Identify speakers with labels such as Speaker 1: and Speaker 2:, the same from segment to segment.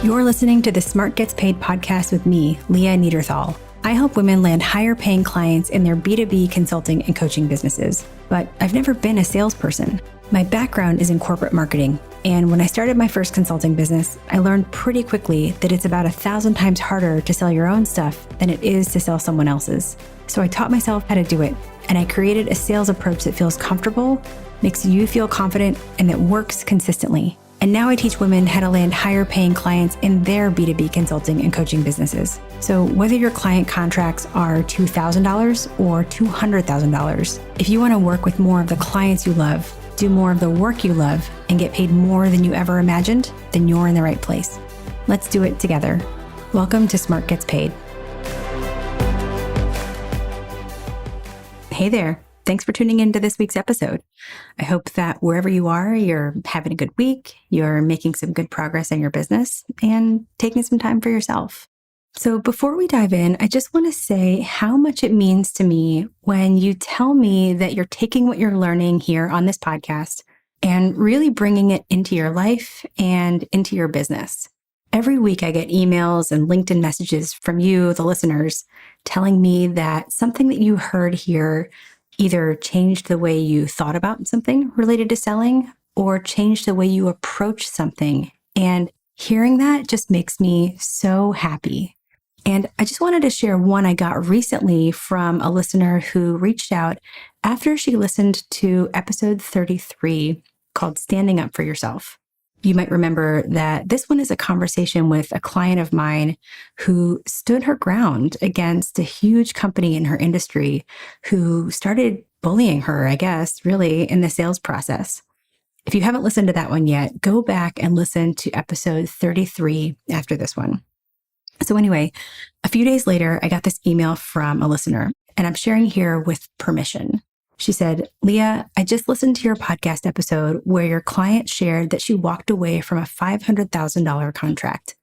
Speaker 1: You're listening to the Smart Gets Paid podcast with me, Leah Niederthal. I help women land higher paying clients in their B2B consulting and coaching businesses, but I've never been a salesperson. My background is in corporate marketing, and when I started my first consulting business, I learned pretty quickly that it's about 1,000 times harder to sell your own stuff than it is to sell someone else's. So I taught myself how to do it, and I created a sales approach that feels comfortable, makes you feel confident, and that works consistently. And now I teach women how to land higher paying clients in their B2B consulting and coaching businesses. So whether your client contracts are $2,000 or $200,000, if you want to work with more of the clients you love, do more of the work you love, and get paid more than you ever imagined, then you're in the right place. Let's do it together. Welcome to Smart Gets Paid. Hey there. Thanks for tuning into this week's episode. I hope that wherever you are, you're having a good week, you're making some good progress in your business, and taking some time for yourself. So before we dive in, I just want to say how much it means to me when you tell me that you're taking what you're learning here on this podcast and really bringing it into your life and into your business. Every week I get emails and LinkedIn messages from you, the listeners, telling me that something that you heard here either changed the way you thought about something related to selling or changed the way you approach something. And hearing that just makes me so happy. And I just wanted to share one I got recently from a listener who reached out after she listened to episode 33 called Standing Up for Yourself. You might remember that this one is a conversation with a client of mine who stood her ground against a huge company in her industry who started bullying her, I guess, really in the sales process. If you haven't listened to that one yet, go back and listen to episode 33 after this one. So anyway, a few days later, I got this email from a listener, and I'm sharing here with permission. She said, Leah, I just listened to your podcast episode where your client shared that she walked away from a $500,000 contract.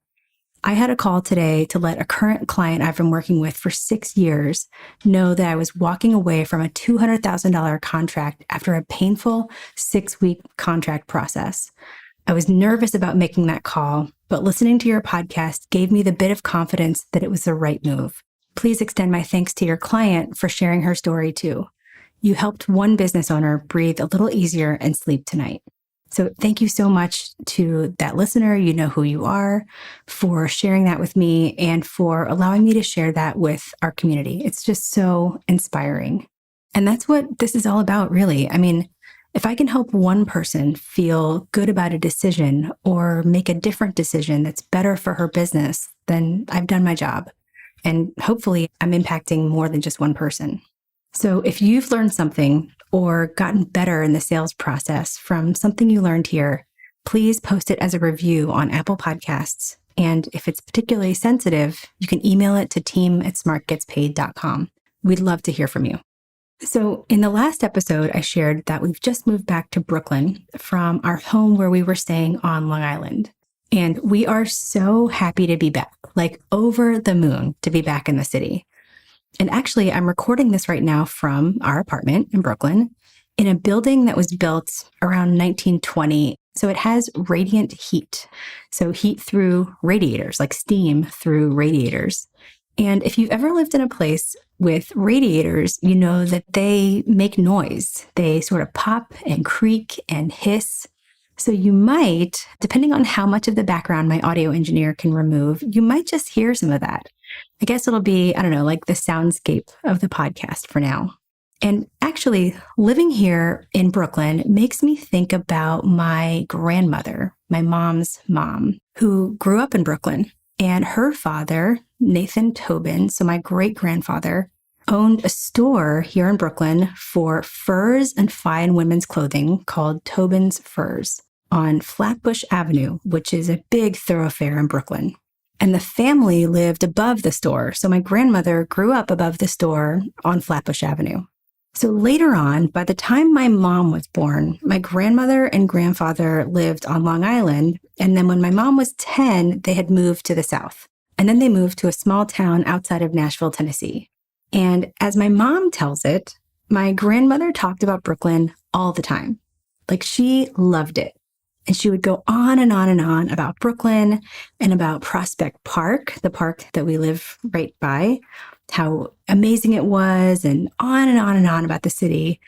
Speaker 1: I had a call today to let a current client I've been working with for 6 years know that I was walking away from a $200,000 contract after a painful 6-week contract process. I was nervous about making that call, but listening to your podcast gave me the bit of confidence that it was the right move. Please extend my thanks to your client for sharing her story too. You helped one business owner breathe a little easier and sleep tonight. So thank you so much to that listener. You know who you are, for sharing that with me and for allowing me to share that with our community. It's just so inspiring. And that's what this is all about, really. I mean, if I can help one person feel good about a decision or make a different decision that's better for her business, then I've done my job. And hopefully I'm impacting more than just one person. So if you've learned something or gotten better in the sales process from something you learned here, please post it as a review on Apple Podcasts. And if it's particularly sensitive, you can email it to team@smartgetspaid.com. We'd love to hear from you. So in the last episode, I shared that we've just moved back to Brooklyn from our home where we were staying on Long Island. And we are so happy to be back, like over the moon to be back in the city. And actually, I'm recording this right now from our apartment in Brooklyn in a building that was built around 1920. So it has radiant heat. So heat through radiators, like steam through radiators. And if you've ever lived in a place with radiators, you know that they make noise. They sort of pop and creak and hiss. So you might, depending on how much of the background my audio engineer can remove, you might just hear some of that. I guess it'll be, I don't know, like the soundscape of the podcast for now. And actually, living here in Brooklyn makes me think about my grandmother, my mom's mom, who grew up in Brooklyn. And her father, Nathan Tobin, so my great-grandfather, owned a store here in Brooklyn for furs and fine women's clothing called Tobin's Furs on Flatbush Avenue, which is a big thoroughfare in Brooklyn. And the family lived above the store. So my grandmother grew up above the store on Flatbush Avenue. So later on, by the time my mom was born, my grandmother and grandfather lived on Long Island. And then when my mom was 10, they had moved to the South. And then they moved to a small town outside of Nashville, Tennessee. And as my mom tells it, my grandmother talked about Brooklyn all the time. Like she loved it. And she would go on and on and on about Brooklyn and about Prospect Park, the park that we live right by, how amazing it was, and on and on and on about the city.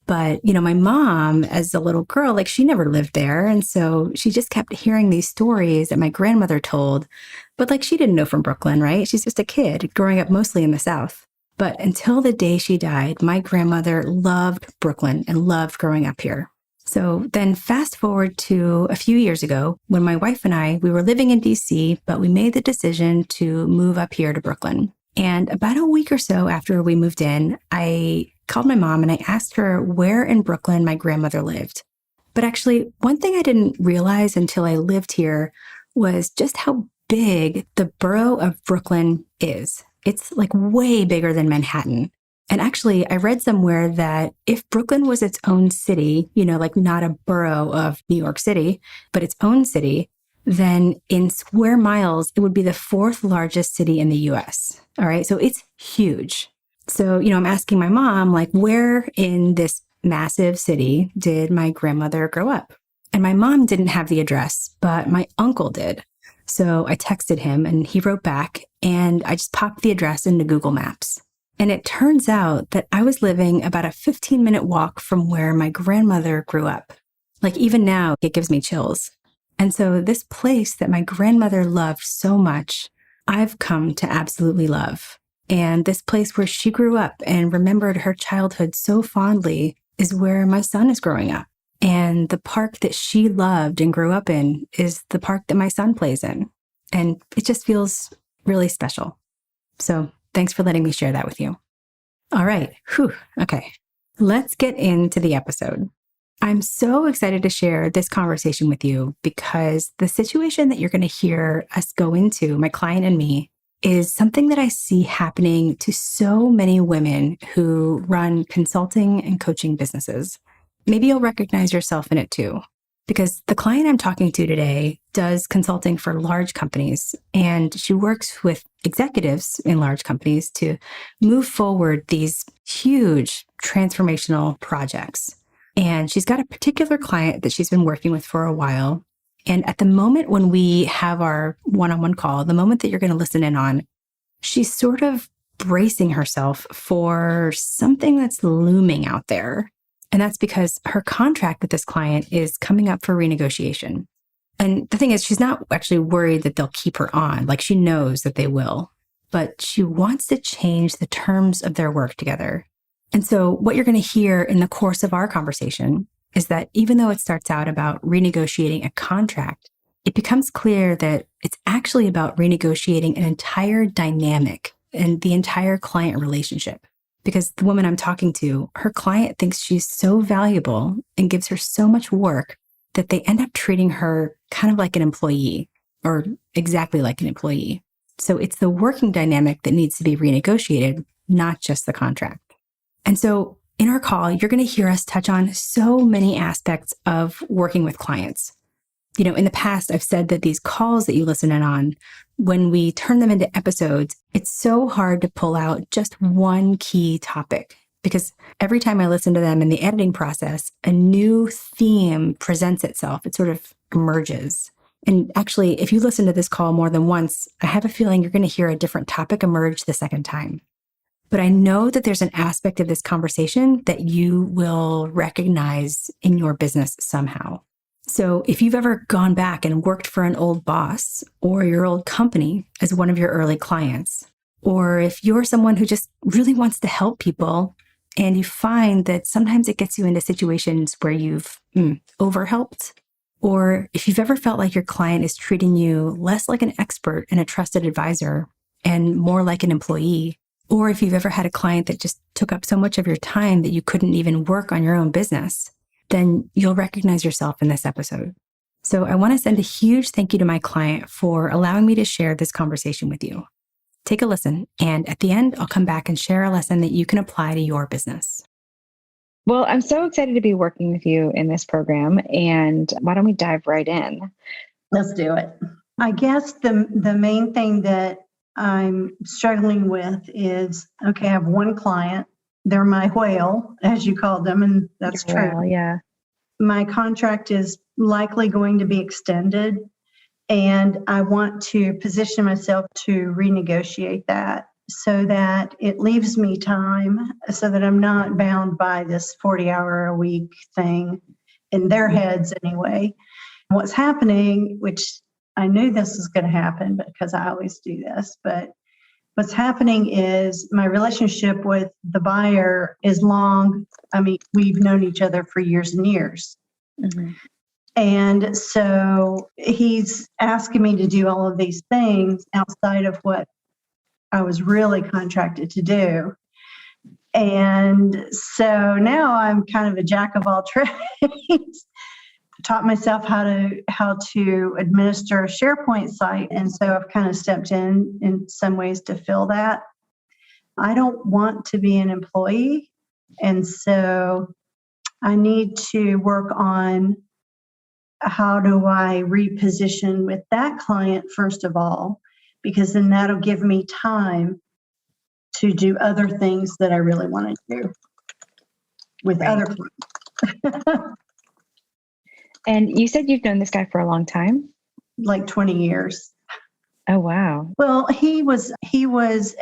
Speaker 1: But, my mom, as a little girl, like she never lived there. And so she just kept hearing these stories that my grandmother told. But like she didn't know from Brooklyn, right? She's just a kid growing up mostly in the South. But until the day she died, my grandmother loved Brooklyn and loved growing up here. So then fast forward to a few years ago when my wife and we were living in DC, but we made the decision to move up here to Brooklyn. And about a week or so after we moved in, I called my mom and I asked her where in Brooklyn my grandmother lived. But actually, one thing I didn't realize until I lived here was just how big the borough of Brooklyn is. It's like way bigger than Manhattan. And actually, I read somewhere that if Brooklyn was its own city, like not a borough of New York City, but its own city, then in square miles, it would be the fourth largest city in the US. All right. So it's huge. So, I'm asking my mom, like, where in this massive city did my grandmother grow up? And my mom didn't have the address, but my uncle did. So I texted him and he wrote back, and I just popped the address into Google Maps. And it turns out that I was living about a 15-minute walk from where my grandmother grew up. Like even now, it gives me chills. And so this place that my grandmother loved so much, I've come to absolutely love. And this place where she grew up and remembered her childhood so fondly is where my son is growing up. And the park that she loved and grew up in is the park that my son plays in. And it just feels really special. So thanks for letting me share that with you. All right. Whew. Okay. Let's get into the episode. I'm so excited to share this conversation with you because the situation that you're going to hear us go into, my client and me, is something that I see happening to so many women who run consulting and coaching businesses. Maybe you'll recognize yourself in it too, because the client I'm talking to today does consulting for large companies, and she works with executives in large companies to move forward these huge transformational projects. And she's got a particular client that she's been working with for a while. And at the moment when we have our one-on-one call, the moment that you're going to listen in on, she's sort of bracing herself for something that's looming out there. And that's because her contract with this client is coming up for renegotiation. And the thing is, she's not actually worried that they'll keep her on. Like she knows that they will, but she wants to change the terms of their work together. And so what you're going to hear in the course of our conversation is that even though it starts out about renegotiating a contract, it becomes clear that it's actually about renegotiating an entire dynamic and the entire client relationship. Because the woman I'm talking to, her client thinks she's so valuable and gives her so much work that they end up treating her kind of like an employee, or exactly like an employee. So it's the working dynamic that needs to be renegotiated, not just the contract. And so in our call, you're going to hear us touch on so many aspects of working with clients. In the past, I've said that these calls that you listen in on, when we turn them into episodes, it's so hard to pull out just one key topic, because every time I listen to them in the editing process, a new theme presents itself. It sort of emerges. And actually, if you listen to this call more than once, I have a feeling you're going to hear a different topic emerge the second time. But I know that there's an aspect of this conversation that you will recognize in your business somehow. So if you've ever gone back and worked for an old boss or your old company as one of your early clients, or if you're someone who just really wants to help people and you find that sometimes it gets you into situations where you've overhelped, or if you've ever felt like your client is treating you less like an expert and a trusted advisor and more like an employee, or if you've ever had a client that just took up so much of your time that you couldn't even work on your own business, then you'll recognize yourself in this episode. So I want to send a huge thank you to my client for allowing me to share this conversation with you. Take a listen, and at the end, I'll come back and share a lesson that you can apply to your business.
Speaker 2: Well, I'm so excited to be working with you in this program, and why don't we dive right in?
Speaker 3: Let's do it. I guess the main thing that I'm struggling with is, okay, I have one client. They're my whale, as you called them, and that's true.
Speaker 2: Well, yeah.
Speaker 3: my contract is likely going to be extended, and I want to position myself to renegotiate that so that it leaves me time so that I'm not bound by this 40-hour-a-week thing in their heads anyway. What's happening, which I knew this was going to happen because I always do this, but what's happening is my relationship with the buyer is long. I mean, we've known each other for years and years.
Speaker 2: Mm-hmm.
Speaker 3: And so he's asking me to do all of these things outside of what I was really contracted to do. And so now I'm kind of a jack of all trades. Taught myself how to administer a SharePoint site. And so I've kind of stepped in some ways to fill that. I don't want to be an employee. And so I need to work on how do I reposition with that client first of all, because then that'll give me time to do other things that I really want to do with other clients.
Speaker 2: And you said you've known this guy for a long time?
Speaker 3: Like 20 years.
Speaker 2: Oh, wow.
Speaker 3: Well, he was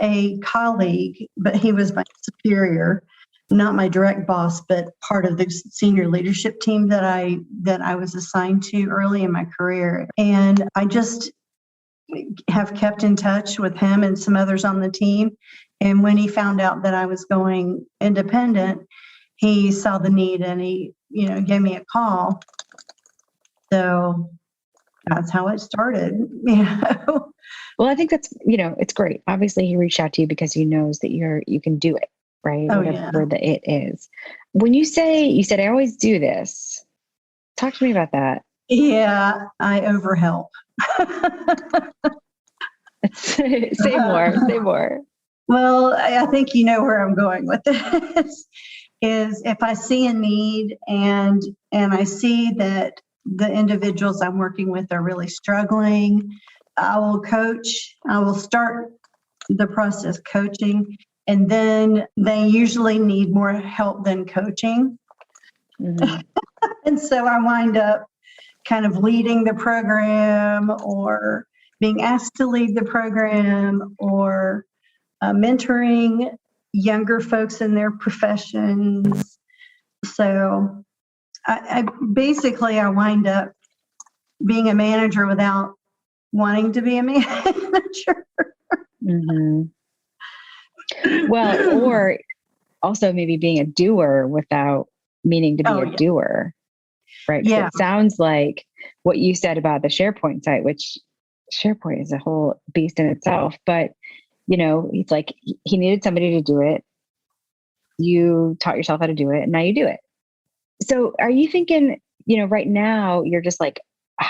Speaker 3: a colleague, but he was my superior, not my direct boss, but part of the senior leadership team that I was assigned to early in my career. And I just have kept in touch with him and some others on the team. And when he found out that I was going independent, he saw the need and he, gave me a call. So that's how it started.
Speaker 2: Well, I think that's, it's great. Obviously, he reached out to you because he knows that you can do it, right?
Speaker 3: Oh,
Speaker 2: Whatever the it is. When you said, I always do this. Talk to me about that.
Speaker 3: Yeah, I overhelp.
Speaker 2: Say more.
Speaker 3: Well, I think you know where I'm going with this. Is if I see a need and I see that the individuals I'm working with are really struggling, I will coach. I will start the process coaching, and then they usually need more help than coaching.
Speaker 2: Mm-hmm.
Speaker 3: And so I wind up kind of leading the program or being asked to lead the program or mentoring younger folks in their professions. So I basically wind up being a manager without wanting to be a manager.
Speaker 2: Mm-hmm. Well, or also maybe being a doer without meaning to be a doer, right?
Speaker 3: Yeah.
Speaker 2: So it sounds like what you said about the SharePoint site, which SharePoint is a whole beast in itself, but it's like he needed somebody to do it. You taught yourself how to do it, and now you do it. So are you thinking, right now you're just like,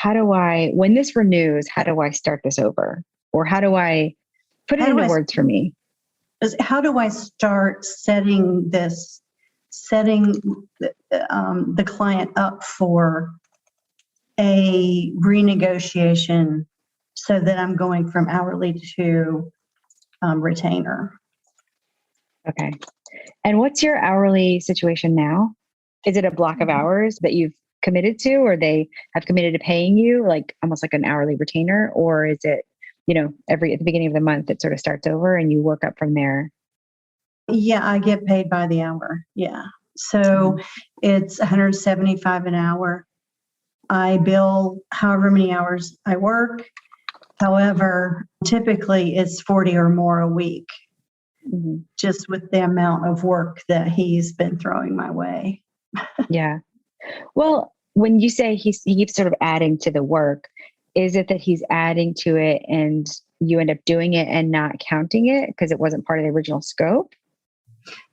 Speaker 2: when this renews, how do I start this over? Or how do I put it into words for me?
Speaker 3: How do I start setting the client up for a renegotiation so that I'm going from hourly to retainer?
Speaker 2: Okay. And what's your hourly situation now? Is it a block of hours that you've committed to, or they have committed to paying you like almost like an hourly retainer? Or is it, at the beginning of the month, it sort of starts over and you work up from there?
Speaker 3: Yeah, I get paid by the hour. Yeah. So it's $175 an hour. I bill however many hours I work. However, typically it's 40 or more a week, just with the amount of work that he's been throwing my way.
Speaker 2: Yeah. Well, when you say he keeps sort of adding to the work, is it that he's adding to it and you end up doing it and not counting it because it wasn't part of the original scope?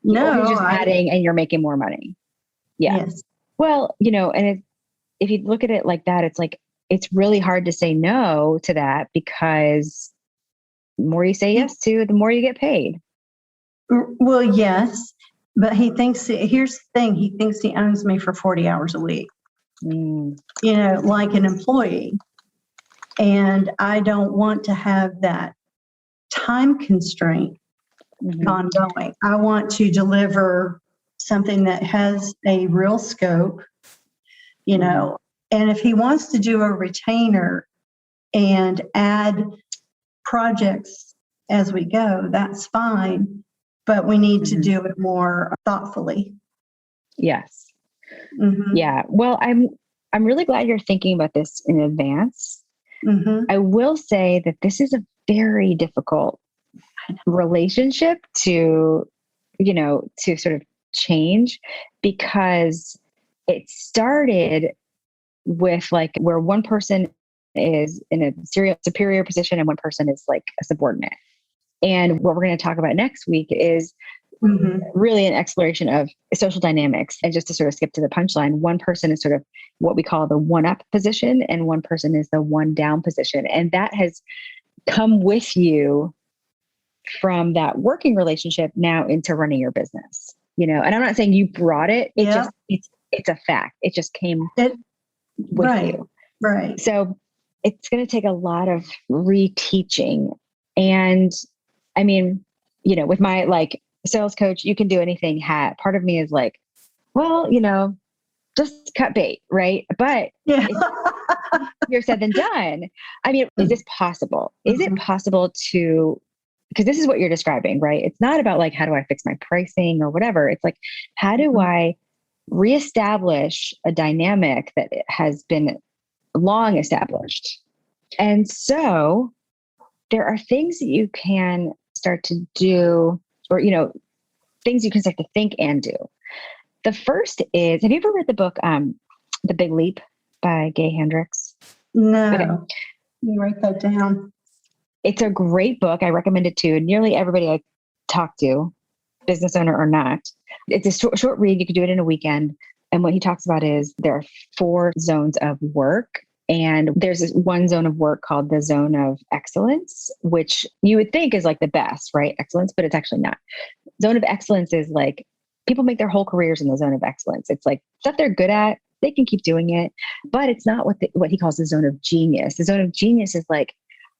Speaker 3: No,
Speaker 2: or he's just adding and you're making more money. Yeah.
Speaker 3: Yes.
Speaker 2: Well, and if you look at it like that, it's like, it's really hard to say no to that because the more you say yes to, the more you get paid.
Speaker 3: Well, yes, but here's the thing, he thinks he owns me for 40 hours a week, like an employee. And I don't want to have that time constraint ongoing. I want to deliver something that has a real scope you know, and if he wants to do a retainer and add projects as we go, that's fine, but we need to do it more thoughtfully.
Speaker 2: Yes.
Speaker 3: Mm-hmm.
Speaker 2: Yeah. Well, I'm really glad you're thinking about this in advance.
Speaker 3: Mm-hmm.
Speaker 2: I will say that this is a very difficult relationship to, you know, to sort of change, because it started with like where one person is in a superior position and one person is like a subordinate. And what we're going to talk about next week is really an exploration of social dynamics. And just to sort of skip to the punchline, one person is sort of what we call the one up position and one person is the one down position. And that has come with you from that working relationship now into running your business, you know. And I'm not saying you brought it. It's a fact. It just came with you.
Speaker 3: Right.
Speaker 2: So it's going to take a lot of reteaching. And I mean, you know, with my like sales coach, you can do anything hat, part of me is like, well, you know, just cut bait, right? But it's easier said than done. I mean, is this possible? Is it possible to, because this is what you're describing, right? It's not about like, how do I fix my pricing or whatever? It's like, how do I reestablish a dynamic that has been long established? And so there are things that you can start to do, or, you know, things you can start to think and do. The first is, have you ever read the book, The Big Leap by Gay Hendricks?
Speaker 3: No.
Speaker 2: Okay.
Speaker 3: You write that down.
Speaker 2: It's a great book. I recommend it to nearly everybody I talk to, business owner or not. It's a short read. You could do it in a weekend. And what he talks about is there are 4 zones of work. And there's this one zone of work called the zone of excellence, which you would think is like the best, right? Excellence, but it's actually not. Zone of excellence is like people make their whole careers in the zone of excellence. It's like stuff they're good at. They can keep doing it, but it's not what he calls the zone of genius. The zone of genius is like,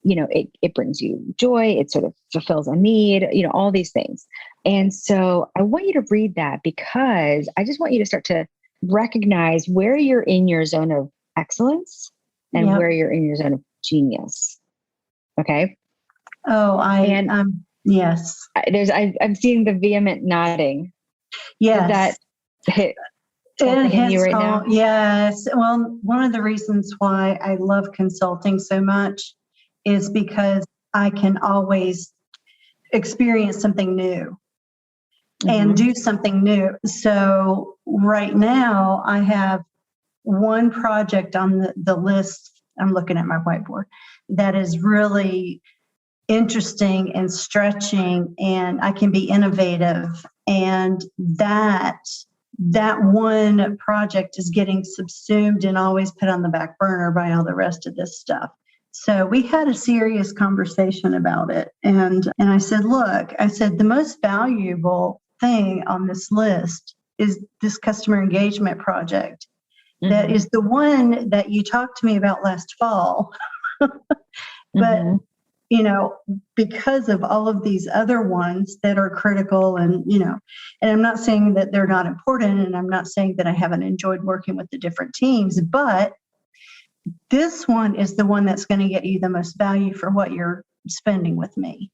Speaker 2: you know, it brings you joy. It sort of fulfills a need, you know, all these things. And so I want you to read that, because I just want you to start to recognize where you're in your zone of excellence and where you're in your zone of genius. Okay.
Speaker 3: Oh, yes.
Speaker 2: I'm seeing the vehement nodding.
Speaker 3: Yes.
Speaker 2: Does that hit something in you right now?
Speaker 3: Yes. Well, one of the reasons why I love consulting so much is because I can always experience something new and do something new. So right now I have one project on the list. I'm looking at my whiteboard that is really interesting and stretching, and I can be innovative. And that one project is getting subsumed and always put on the back burner by all the rest of this stuff. So we had a serious conversation about it. And I said, look, the most valuable thing on this list is this customer engagement project. That is the one that you talked to me about last fall. But, you know, because of all of these other ones that are critical and, you know, and I'm not saying that they're not important, and I'm not saying that I haven't enjoyed working with the different teams, but this one is the one that's going to get you the most value for what you're spending with me.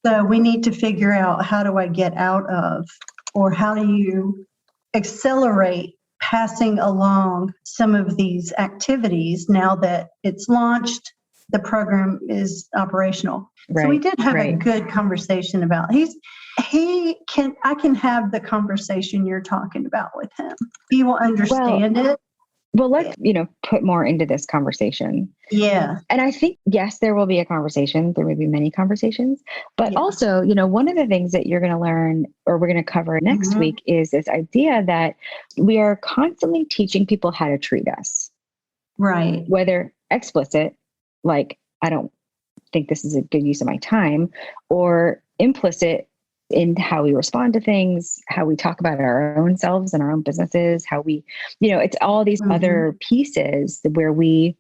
Speaker 3: So we need to figure out, how do I get out of, or how do you accelerate passing along some of these activities now that it's launched, the program is operational. Right, so we did have a good conversation about, I can have the conversation you're talking about with him. He will understand it.
Speaker 2: Well, let's, you know, put more into this conversation.
Speaker 3: Yeah.
Speaker 2: And I think, yes, there will be a conversation. There may be many conversations, but also, you know, one of the things that you're going to learn, or we're going to cover next week, is this idea that we are constantly teaching people how to treat us.
Speaker 3: Right.
Speaker 2: Whether explicit, like, I don't think this is a good use of my time, or implicit in how we respond to things, how we talk about our own selves and our own businesses, how we, you know, it's all these other pieces where we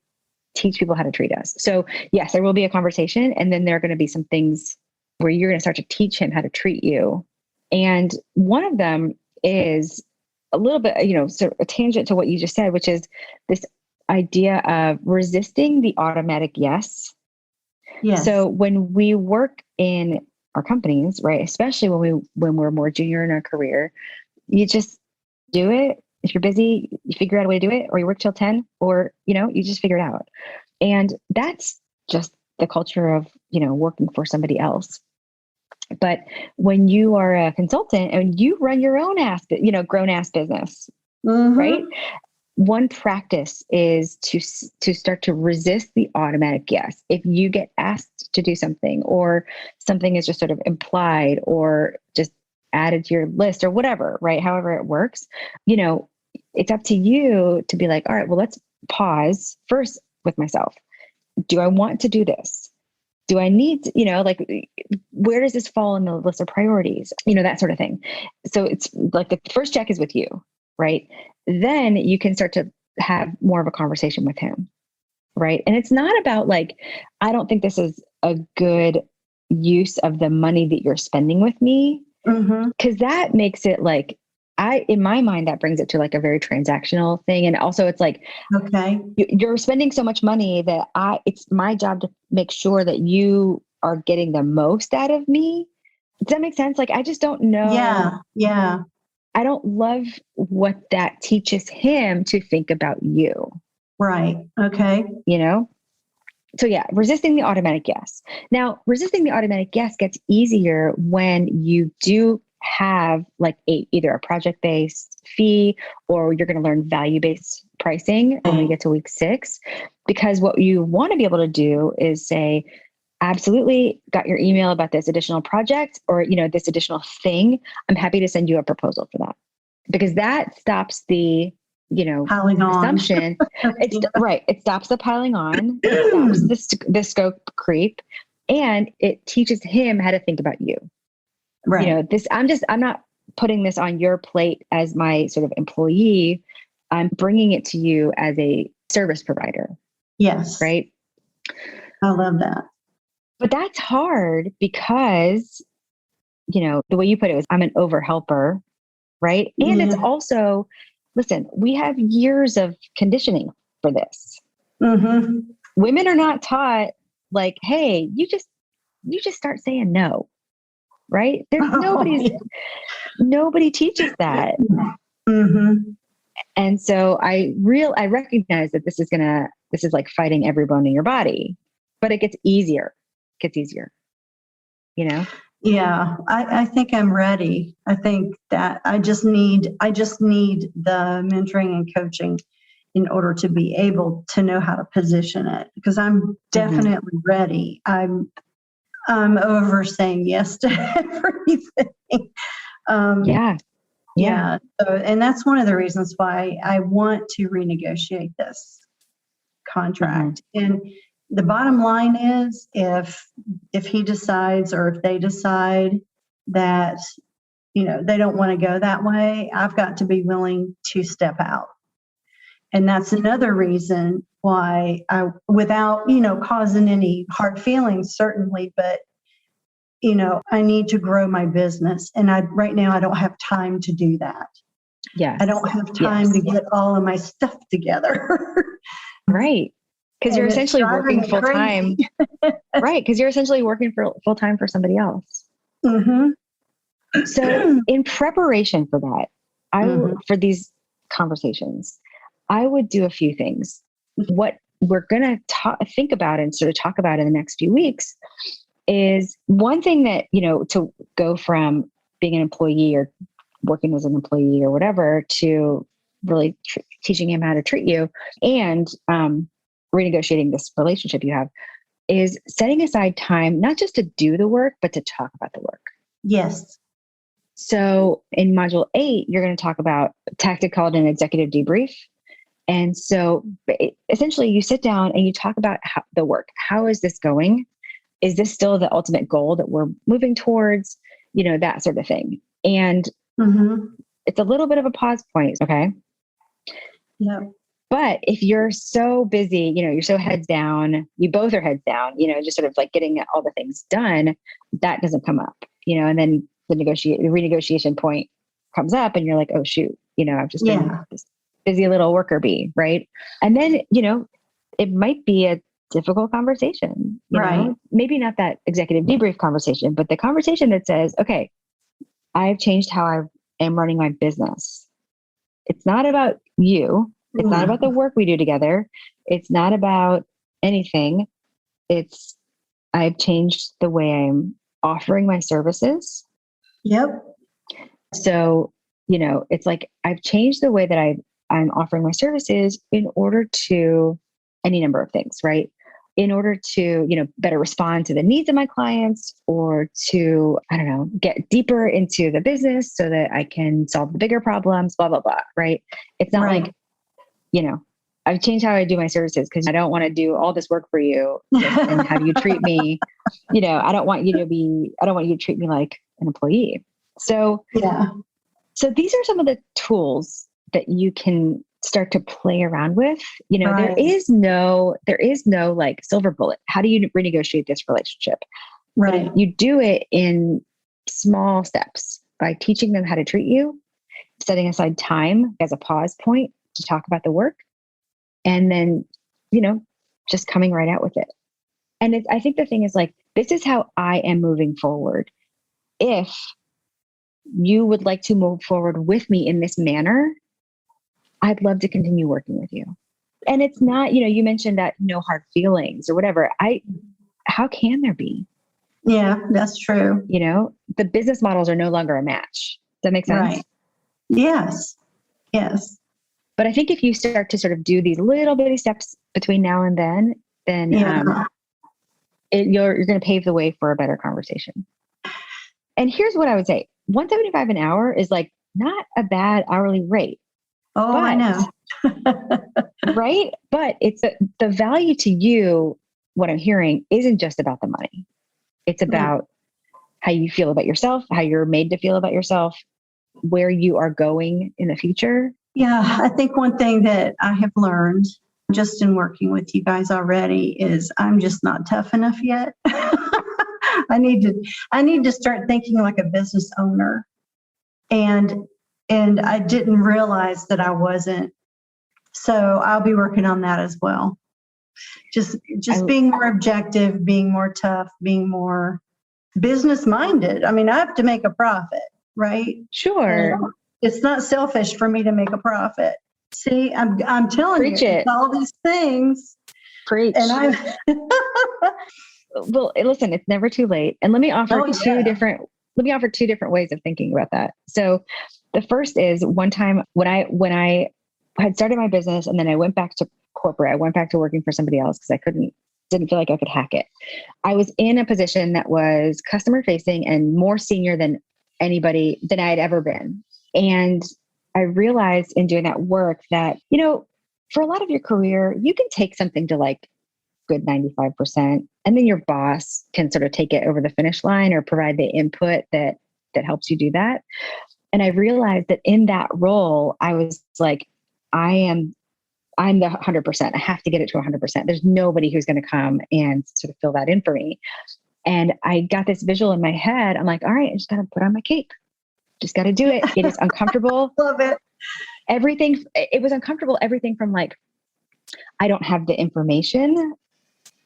Speaker 2: teach people how to treat us. So yes, there will be a conversation, and then there are going to be some things where you're going to start to teach him how to treat you. And one of them is a little bit, sort of a tangent to what you just said, which is this idea of resisting the automatic yes.
Speaker 3: Yes.
Speaker 2: So when we work in our companies, right, especially when we're more junior in our career, you just do it. If you're busy, you figure out a way to do it, or you work till 10, or, you just figure it out. And that's just the culture of, working for somebody else. But when you are a consultant and you run your own grown ass business, right? One practice is to start to resist the automatic yes. If you get asked to do something, or something is just sort of implied or just added to your list or whatever, right? However it works, it's up to you to be like, all right, well, let's pause first with myself. Do I want to do this? Do I need to, where does this fall in the list of priorities? That sort of thing. So it's like the first check is with you, right? Then you can start to have more of a conversation with him, right? And it's not about I don't think this is a good use of the money that you're spending with me, because that makes it in my mind, that brings it to a very transactional thing. And also it's
Speaker 3: okay,
Speaker 2: you're spending so much money that it's my job to make sure that you are getting the most out of me. Does that make sense? I just don't know.
Speaker 3: Yeah.
Speaker 2: I don't love what that teaches him to think about you.
Speaker 3: Right. Okay.
Speaker 2: So yeah, resisting the automatic yes. Now, resisting the automatic yes gets easier when you do have either a project-based fee, or you're going to learn value-based pricing when we get to week 6, because what you want to be able to do is say, absolutely, got your email about this additional project, or, this additional thing. I'm happy to send you a proposal for that, because that stops the,
Speaker 3: piling on
Speaker 2: assumption. It's right. It stops the piling on. It stops the scope creep, and it teaches him how to think about you.
Speaker 3: Right.
Speaker 2: I'm not putting this on your plate as my sort of employee. I'm bringing it to you as a service provider.
Speaker 3: Yes.
Speaker 2: Right.
Speaker 3: I love that.
Speaker 2: But that's hard because, the way you put it was, I'm an over helper. Right. And it's also, listen, we have years of conditioning for this. Women are not taught hey, you just start saying no. Right. There's nobody teaches that. And so I recognize that this is like fighting every bone in your body, but it gets easier.
Speaker 3: Yeah, I think I'm ready. I think that I just need the mentoring and coaching in order to be able to know how to position it, because I'm definitely ready. I'm over saying yes to everything. Yeah. So, and that's one of the reasons why I want to renegotiate this contract. And the bottom line is, if he decides, or if they decide that, they don't want to go that way, I've got to be willing to step out. And that's another reason why without, causing any hard feelings, certainly, but, I need to grow my business. And right now I don't have time to do that.
Speaker 2: Yes.
Speaker 3: I don't have time to get all of my stuff together.
Speaker 2: Right. Because you're essentially working full time. Right. Because you're essentially working full time for somebody else. So in preparation for that, for these conversations, I would do a few things. What we're going to think about and sort of talk about in the next few weeks is one thing that, to go from being an employee or working as an employee or whatever to really teaching him how to treat you and renegotiating this relationship you have, is setting aside time, not just to do the work, but to talk about the work.
Speaker 3: Yes.
Speaker 2: So in module 8, you're going to talk about a tactic called an executive debrief. And so essentially you sit down and you talk about the work. How is this going? Is this still the ultimate goal that we're moving towards? That sort of thing. And it's a little bit of a pause point. Okay.
Speaker 3: Yeah.
Speaker 2: But if you're so busy, you're so heads down, you both are heads down, just sort of getting all the things done, that doesn't come up, and then the renegotiation point comes up and you're like, oh shoot, I've just been this busy little worker bee. Right. And then, it might be a difficult conversation, maybe not that executive debrief conversation, but the conversation that says, okay, I've changed how I am running my business. It's not about you. It's not about the work we do together. It's not about anything. I've changed the way I'm offering my services.
Speaker 3: Yep.
Speaker 2: So, it's like I've changed the way that I'm offering my services in order to any number of things, right? In order to, better respond to the needs of my clients, or to, I don't know, get deeper into the business so that I can solve the bigger problems, blah, blah, blah, right? It's not like, I've changed how I do my services because I don't want to do all this work for you and have you treat me, I don't want you to treat me like an employee. So, so these are some of the tools that you can start to play around with. There is no like silver bullet. How do you renegotiate this relationship?
Speaker 3: Right.
Speaker 2: But you do it in small steps by teaching them how to treat you, setting aside time as a pause point to talk about the work, and then, just coming right out with it. And I think the thing is, like, this is how I am moving forward. If you would like to move forward with me in this manner, I'd love to continue working with you. And it's not, you mentioned that no hard feelings or whatever. How can there be?
Speaker 3: Yeah, that's true.
Speaker 2: The business models are no longer a match. Does that make sense?
Speaker 3: Right. Yes. Yes.
Speaker 2: But I think if you start to sort of do these little bitty steps between now and then you're going to pave the way for a better conversation. And here's what I would say. $175 an hour is like not a bad hourly rate.
Speaker 3: Oh, I know.
Speaker 2: Right? But it's the value to you, what I'm hearing, isn't just about the money. It's about how you feel about yourself, how you're made to feel about yourself, where you are going in the future.
Speaker 3: Yeah, I think one thing that I have learned just in working with you guys already is I'm just not tough enough yet. I need to start thinking like a business owner. And I didn't realize that I wasn't. So I'll be working on that as well. Just being more objective, being more tough, being more business minded. I mean, I have to make a profit, right?
Speaker 2: Sure.
Speaker 3: And it's not selfish for me to make a profit. See, I'm telling
Speaker 2: Preach
Speaker 3: you,
Speaker 2: it.
Speaker 3: it's all these things.
Speaker 2: Preach.
Speaker 3: And
Speaker 2: well, listen, it's never too late. And let me offer two different ways of thinking about that. So the first is one time when I had started my business and then I went back to corporate, I went back to working for somebody else because I didn't feel like I could hack it. I was in a position that was customer facing and more senior than anybody than I had ever been. And I realized in doing that work that, for a lot of your career, you can take something to like good 95%, and then your boss can sort of take it over the finish line or provide the input that helps you do that. And I realized that in that role, I was like, I'm the 100%. I have to get it to 100%. There's nobody who's going to come and sort of fill that in for me. And I got this visual in my head. I'm like, all right, I just got to put on my cape. Just got to do it. It is uncomfortable.
Speaker 3: love it.
Speaker 2: It was uncomfortable. Everything from like, I don't have the information,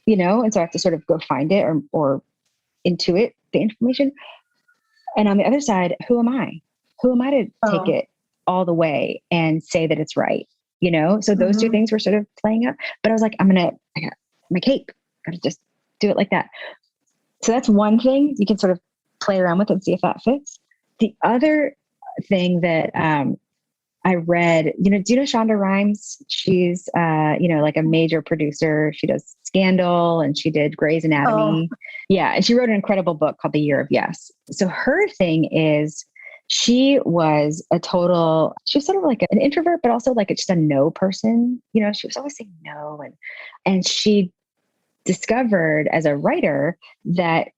Speaker 2: and so I have to sort of go find it or intuit the information. And on the other side, who am I? Who am I to take it all the way and say that it's right? So those two things were sort of playing up, but I was like, I got my cape. Got to just do it like that. So that's one thing you can sort of play around with and see if that fits. The other thing that I read, do you know Shonda Rhimes? She's, like a major producer. She does Scandal and she did Grey's Anatomy. Yeah. And she wrote an incredible book called The Year of Yes. So her thing is she was sort of like an introvert, but also like just a no person. She was always saying no. And she discovered as a writer that,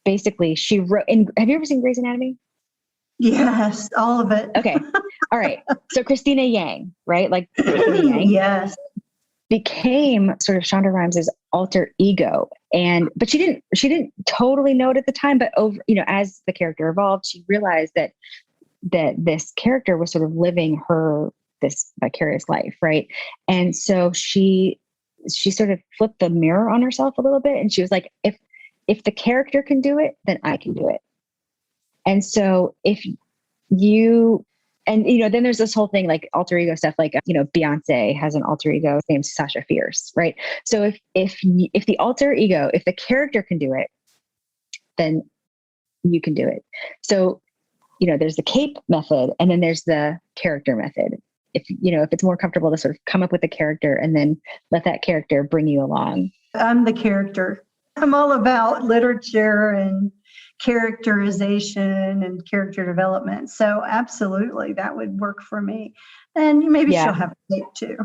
Speaker 2: basically she wrote have you ever seen Grey's Anatomy?
Speaker 3: Yes, all of it.
Speaker 2: Okay. All right. So Christina Yang, right? Like Christina Yang
Speaker 3: yes.
Speaker 2: became sort of Shonda Rhimes' alter ego. But she didn't totally know it at the time, but as the character evolved, she realized that, that this character was sort of living this vicarious life, right? And so she sort of flipped the mirror on herself a little bit, and she was like, if the character can do it, then I can do it. And so then there's this whole thing like alter ego stuff, like, Beyonce has an alter ego named Sasha Fierce, right? So if the alter ego, if the character can do it, then you can do it. So, there's the cape method, and then there's the character method. If it's more comfortable to sort of come up with a character and then let that character bring you along.
Speaker 3: I'm the character. I'm all about literature and characterization and character development. So absolutely, that would work for me. And maybe she'll have a cape too.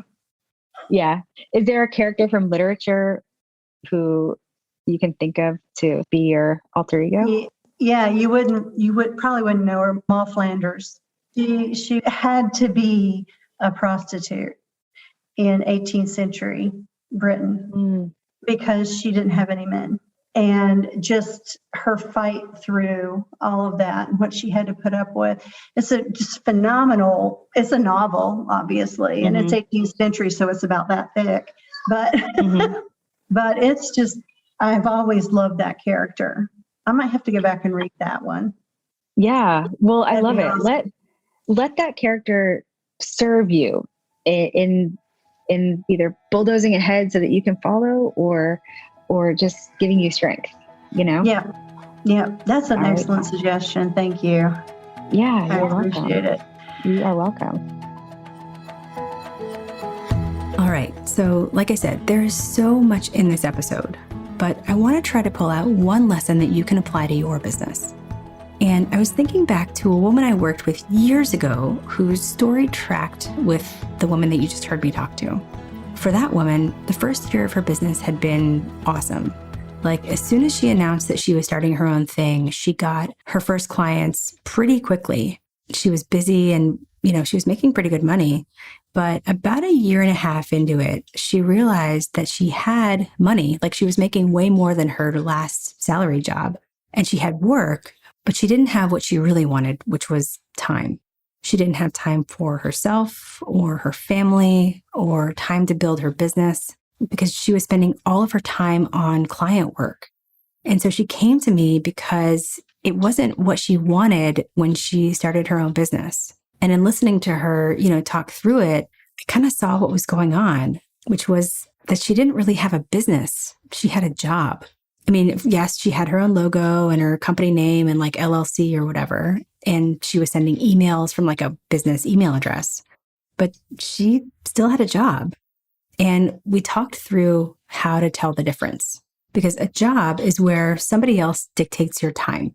Speaker 2: Yeah. Is there a character from literature who you can think of to be your alter ego?
Speaker 3: Yeah, you probably wouldn't know her. Maud Flanders. She had to be a prostitute in 18th century Britain because she didn't have any men. And just her fight through all of that and what she had to put up with. It's just phenomenal. It's a novel, obviously, and it's 18th century, so it's about that thick. But but it's just, I've always loved that character. I might have to go back and read that one.
Speaker 2: Yeah. Well, I love it.
Speaker 3: Awesome.
Speaker 2: Let that character serve you in either bulldozing ahead so that you can follow or just giving you strength,
Speaker 3: Yeah. That's an excellent suggestion. Thank you.
Speaker 2: Yeah.
Speaker 3: I appreciate it.
Speaker 2: You are welcome.
Speaker 1: All right. So like I said, there is so much in this episode, but I want to try to pull out one lesson that you can apply to your business. And I was thinking back to a woman I worked with years ago whose story tracked with the woman that you just heard me talk to. For that woman, the first year of her business had been awesome. Like, as soon as she announced that she was starting her own thing, she got her first clients pretty quickly. She was busy and, she was making pretty good money. But about a year and a half into it, she realized that she had money, like she was making way more than her last salary job. And she had work, but she didn't have what she really wanted, which was time. She didn't have time for herself or her family or time to build her business because she was spending all of her time on client work. And so she came to me because it wasn't what she wanted when she started her own business. And in listening to her, talk through it, I kind of saw what was going on, which was that she didn't really have a business. She had a job. I mean, yes, she had her own logo and her company name and like LLC or whatever. And she was sending emails from like a business email address, but she still had a job. And we talked through how to tell the difference, because a job is where somebody else dictates your time.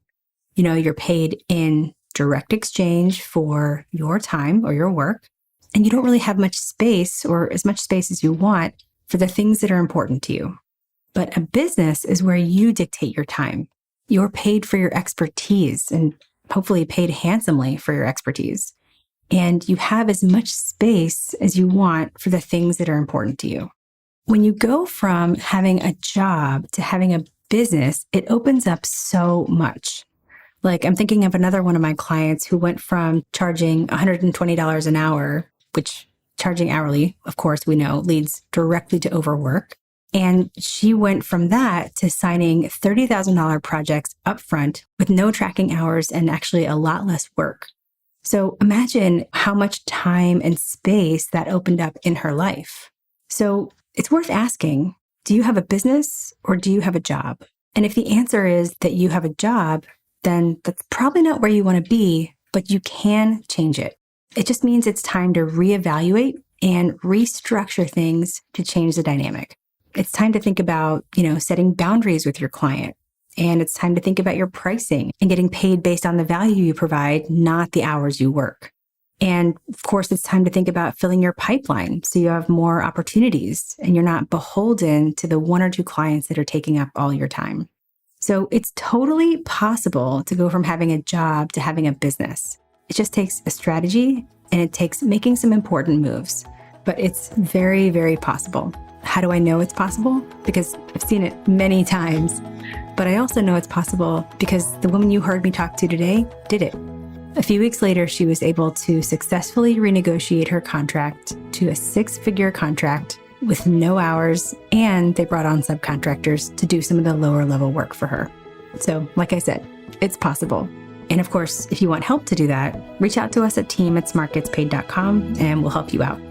Speaker 1: You're paid in direct exchange for your time or your work, and you don't really have much space or as much space as you want for the things that are important to you. But a business is where you dictate your time. You're paid for your expertise and hopefully paid handsomely for your expertise. And you have as much space as you want for the things that are important to you. When you go from having a job to having a business, it opens up so much. Like, I'm thinking of another one of my clients who went from charging $120 an hour, which charging hourly, of course, we know leads directly to overwork. And she went from that to signing $30,000 projects upfront with no tracking hours and actually a lot less work. So imagine how much time and space that opened up in her life. So it's worth asking, do you have a business or do you have a job? And if the answer is that you have a job, then that's probably not where you want to be, but you can change it. It just means it's time to reevaluate and restructure things to change the dynamic. It's time to think about, setting boundaries with your client. And it's time to think about your pricing and getting paid based on the value you provide, not the hours you work. And of course, it's time to think about filling your pipeline so you have more opportunities and you're not beholden to the one or two clients that are taking up all your time. So it's totally possible to go from having a job to having a business. It just takes a strategy and it takes making some important moves, but it's very, very possible. How do I know it's possible? Because I've seen it many times, but I also know it's possible because the woman you heard me talk to today did it. A few weeks later, she was able to successfully renegotiate her contract to a 6-figure contract with no hours, and they brought on subcontractors to do some of the lower level work for her. So, like I said, it's possible. And of course, if you want help to do that, reach out to us at team@smartgetspaid.com and we'll help you out.